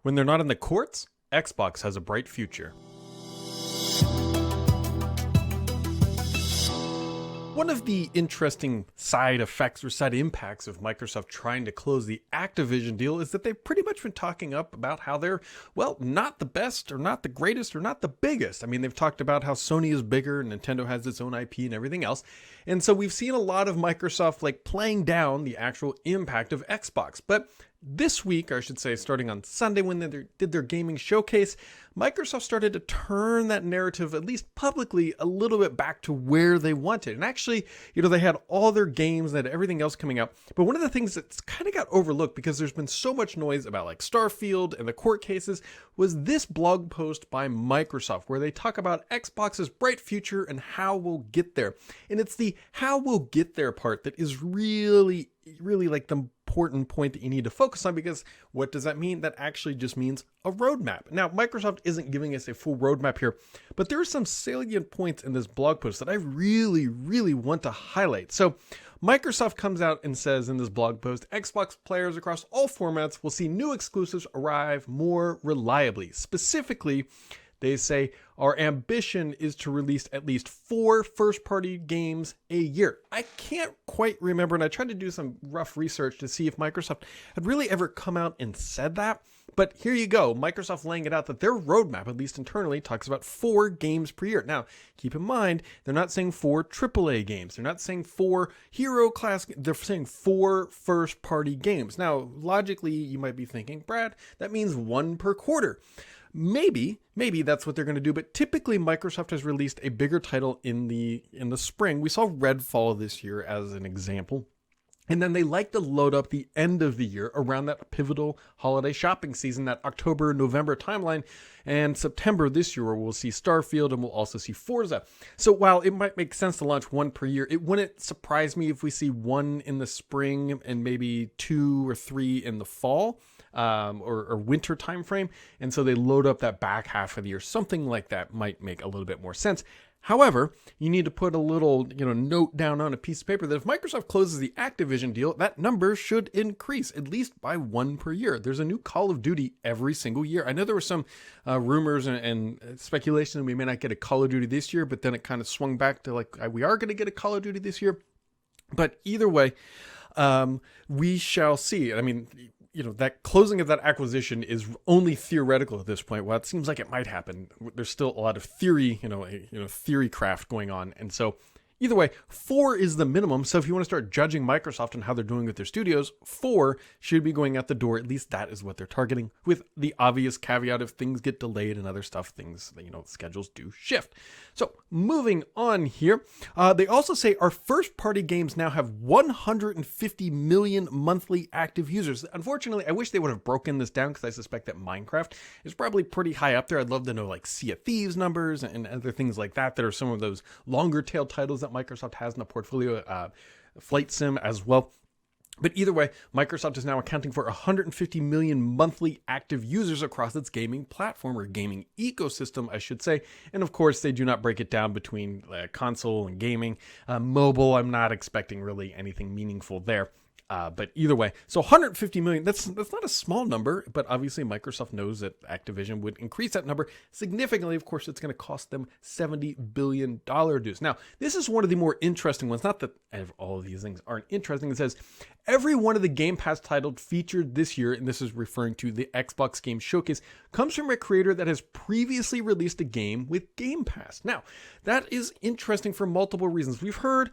When they're not in the courts, Xbox has a bright future. One of the interesting side effects or side impacts of Microsoft trying to close the Activision deal is that they've pretty much been talking up about how they're, well, not the best or not the greatest or not the biggest. I mean, they've talked about how Sony is bigger, Nintendo has its own IP and everything else. And so we've seen a lot of Microsoft playing down the actual impact of Xbox. But this week, or I should say starting on Sunday when they did their gaming showcase, Microsoft started to turn that narrative, at least publicly, a little bit back to where they wanted. And actually, they had all their games, they had everything else coming out. But one of the things that's kind of got overlooked because there's been so much noise about Starfield and the court cases was this blog post by Microsoft where they talk about Xbox's bright future and how we'll get there. And it's the how we'll get there part that is really the important point that you need to focus on, because what does that mean? That actually just means a roadmap. Now, Microsoft isn't giving us a full roadmap here, but there are some salient points in this blog post that I really want to highlight. So Microsoft comes out and says in this blog post, Xbox players across all formats will see new exclusives arrive more reliably. Specifically, they say our ambition is to release at least 4 first-party games a year. I can't quite remember, and I tried to do some rough research to see if Microsoft had really ever come out and said that. But here you go, Microsoft laying it out that their roadmap, at least internally, talks about 4 games per year. Now, keep in mind, they're not saying 4 AAA games. They're not saying 4 hero class. They're saying 4 first-party games. Now, logically, you might be thinking, Brad, that means 1 per quarter. Maybe that's what they're going to do, but typically Microsoft has released a bigger title in the spring. We saw Redfall this year as an example. And then they like to load up the end of the year around that pivotal holiday shopping season, that October-November timeline. And September this year, we'll see Starfield and we'll also see Forza. So while it might make sense to launch 1 per year, it wouldn't surprise me if we see 1 in the spring and maybe 2 or 3 in the fall. Or winter time frame, and so they load up that back half of the year. Something like that might make a little bit more sense. However, you need to put a little, note down on a piece of paper that if Microsoft closes the Activision deal, that number should increase at least by 1 per year. There's a new Call of Duty every single year. I know there were some rumors and speculation that we may not get a Call of Duty this year, but then it kind of swung back to we are going to get a Call of Duty this year. But either way, we shall see. I mean, that closing of that acquisition is only theoretical at this point. Well, it seems like it might happen. There's still a lot of theory, theory craft going on. And so either way, 4 is the minimum. So if you want to start judging Microsoft and how they're doing with their studios, 4 should be going out the door. At least that is what they're targeting, with the obvious caveat if things get delayed and other stuff, things, schedules do shift. So moving on here, they also say our first party games now have 150 million monthly active users. Unfortunately, I wish they would have broken this down because I suspect that Minecraft is probably pretty high up there. I'd love to know Sea of Thieves numbers and other things like that are some of those longer tail titles that Microsoft has in the portfolio, Flight Sim as well. But either way, Microsoft is now accounting for 150 million monthly active users across its gaming platform, or gaming ecosystem, I should say. And of course, they do not break it down between console and gaming. Mobile, I'm not expecting really anything meaningful there. But either way, so 150 million, that's not a small number, but obviously Microsoft knows that Activision would increase that number significantly. Of course, it's going to cost them $70 billion dues. Now, this is one of the more interesting ones. Not that all of these things aren't interesting. It says, every one of the Game Pass titles featured this year, and this is referring to the Xbox Game Showcase, comes from a creator that has previously released a game with Game Pass. Now, that is interesting for multiple reasons. We've heard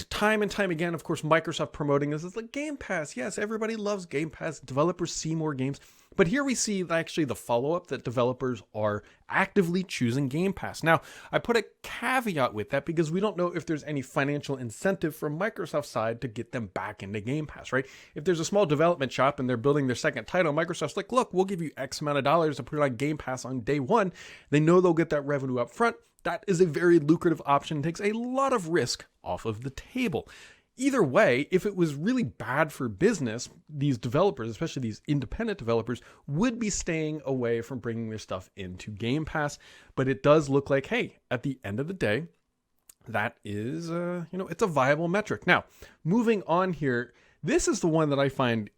time and time again, of course, Microsoft promoting this as Game Pass. Yes, everybody loves Game Pass. Developers see more games. But here we see actually the follow-up that developers are actively choosing Game Pass. Now, I put a caveat with that because we don't know if there's any financial incentive from Microsoft's side to get them back into Game Pass, right? If there's a small development shop and they're building their second title, Microsoft's like, look, we'll give you X amount of dollars to put it on Game Pass on day one. They know they'll get that revenue up front. That is a very lucrative option. It takes a lot of risk off of the table. Either way, if it was really bad for business, these developers, especially these independent developers, would be staying away from bringing their stuff into Game Pass. But it does look like, hey, at the end of the day, that is, it's a viable metric. Now, moving on here, this is the one that I find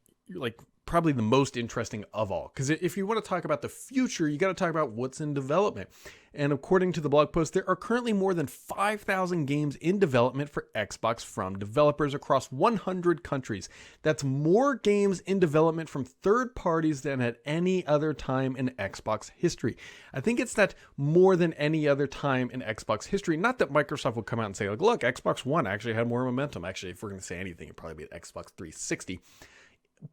probably the most interesting of all. Because if you want to talk about the future, you got to talk about what's in development. And according to the blog post, there are currently more than 5,000 games in development for Xbox from developers across 100 countries. That's more games in development from third parties than at any other time in Xbox history. I think it's that more than any other time in Xbox history. Not that Microsoft would come out and say, like, look, Xbox One actually had more momentum. Actually, if we're going to say anything, it'd probably be Xbox 360.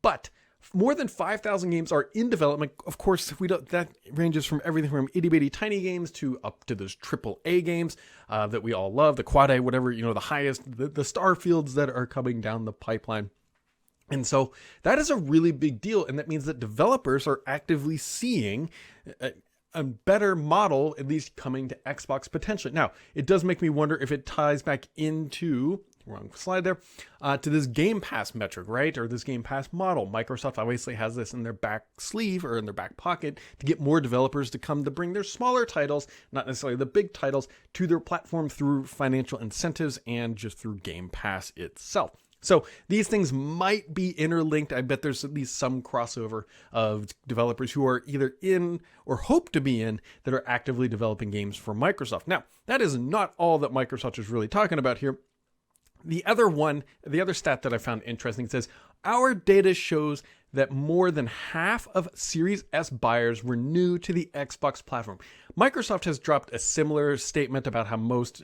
But more than 5,000 games are in development. Of course, that ranges from everything from itty bitty tiny games to up to those AAA games that we all love, the quad A, whatever, the highest, the Starfields that are coming down the pipeline. And so that is a really big deal. And that means that developers are actively seeing a better model, at least coming to Xbox potentially. Now, it does make me wonder if it ties back into, wrong slide there, to this Game Pass metric, right? Or this Game Pass model. Microsoft obviously has this in their back sleeve or in their back pocket to get more developers to come to bring their smaller titles, not necessarily the big titles, to their platform through financial incentives and just through Game Pass itself. So these things might be interlinked. I bet there's at least some crossover of developers who are either in or hope to be in that are actively developing games for Microsoft. Now, that is not all that Microsoft is really talking about here. The other stat that I found interesting says, our data shows that more than half of Series S buyers were new to the Xbox platform. Microsoft has dropped a similar statement about how most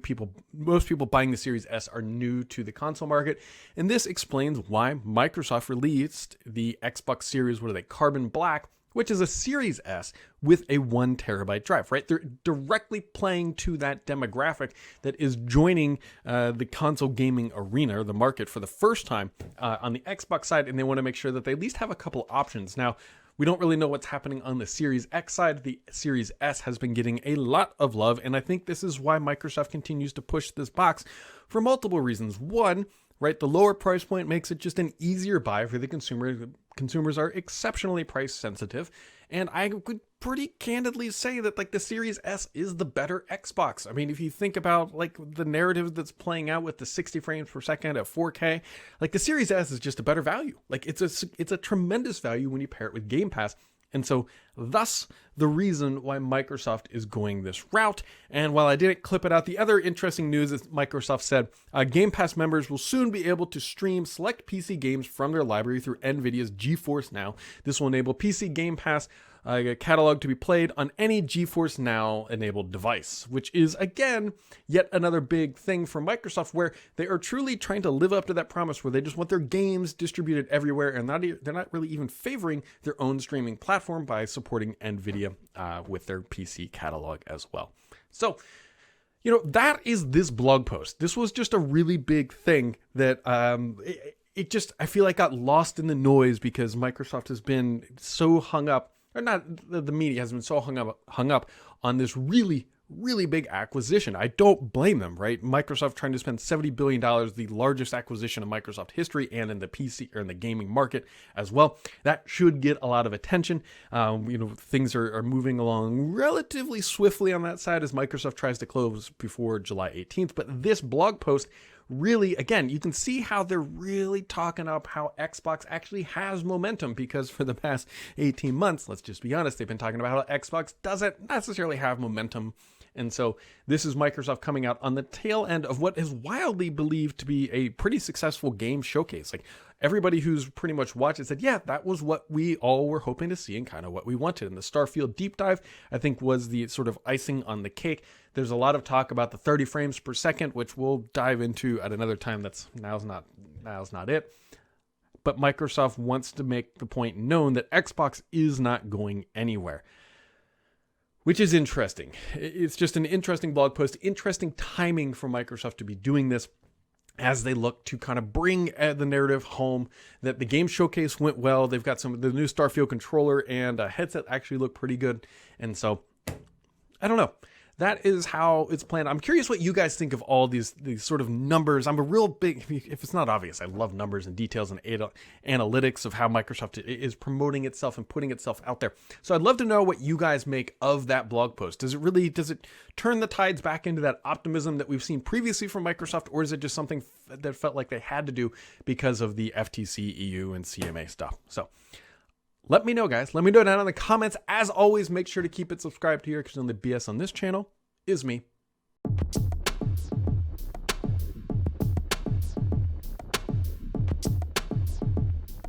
people buying the Series S are new to the console market. And this explains why Microsoft released the Xbox Series, Carbon Black, which is a Series S with a 1 terabyte drive, right? They're directly playing to that demographic that is joining the console gaming arena, or the market, for the first time on the Xbox side, and they want to make sure that they at least have a couple options. Now, we don't really know what's happening on the Series X side. The Series S has been getting a lot of love, and I think this is why Microsoft continues to push this box for multiple reasons. One, right, the lower price point makes it just an easier buy for the consumer. Consumers are exceptionally price sensitive, and I could pretty candidly say that the Series S is the better Xbox. I mean, if you think about the narrative that's playing out with the 60 frames per second at 4K, the Series S is just a better value. It's a tremendous value when you pair it with Game Pass. And so thus the reason why Microsoft is going this route. And while I didn't clip it out, the other interesting news is Microsoft said Game Pass members will soon be able to stream select PC games from their library through NVIDIA's GeForce Now. This will enable PC Game Pass catalog to be played on any GeForce Now enabled device, which is, again, yet another big thing for Microsoft, where they are truly trying to live up to that promise where they just want their games distributed everywhere, and they're not really even favoring their own streaming platform by supporting NVIDIA with their PC catalog as well. So, that is this blog post. This was just a really big thing that it just, I feel like, got lost in the noise because Microsoft has been so hung up, or not, the media has been so hung up on this really, really big acquisition. I don't blame them, right? Microsoft trying to spend $70 billion, the largest acquisition in Microsoft history and in the PC or in the gaming market as well. That should get a lot of attention. Things are moving along relatively swiftly on that side as Microsoft tries to close before July 18th. But this blog post really, again, you can see how they're really talking up how Xbox actually has momentum, because for the past 18 months, let's just be honest, they've been talking about how Xbox doesn't necessarily have momentum. And so this is Microsoft coming out on the tail end of what is wildly believed to be a pretty successful game showcase. Everybody who's pretty much watched it said, yeah, that was what we all were hoping to see and kind of what we wanted. And the Starfield deep dive, I think, was the sort of icing on the cake. There's a lot of talk about the 30 frames per second, which we'll dive into at another time. Now's not it. But Microsoft wants to make the point known that Xbox is not going anywhere, which is interesting. It's just an interesting blog post, interesting timing for Microsoft to be doing this as they look to kind of bring the narrative home that the game showcase went well. They've got the new Starfield controller and a headset actually look pretty good. And so, I don't know. that is how it's planned. I'm curious what you guys think of all these sort of numbers. I'm a real big, if it's not obvious, I love numbers and details and analytics of how Microsoft is promoting itself and putting itself out there. So I'd love to know what you guys make of that blog post. Does it turn the tides back into that optimism that we've seen previously from Microsoft, or is it just something that felt like they had to do because of the FTC, EU, and CMA stuff? So let me know, guys. Let me know down in the comments. As always, make sure to keep it subscribed here because the only BS on this channel is me.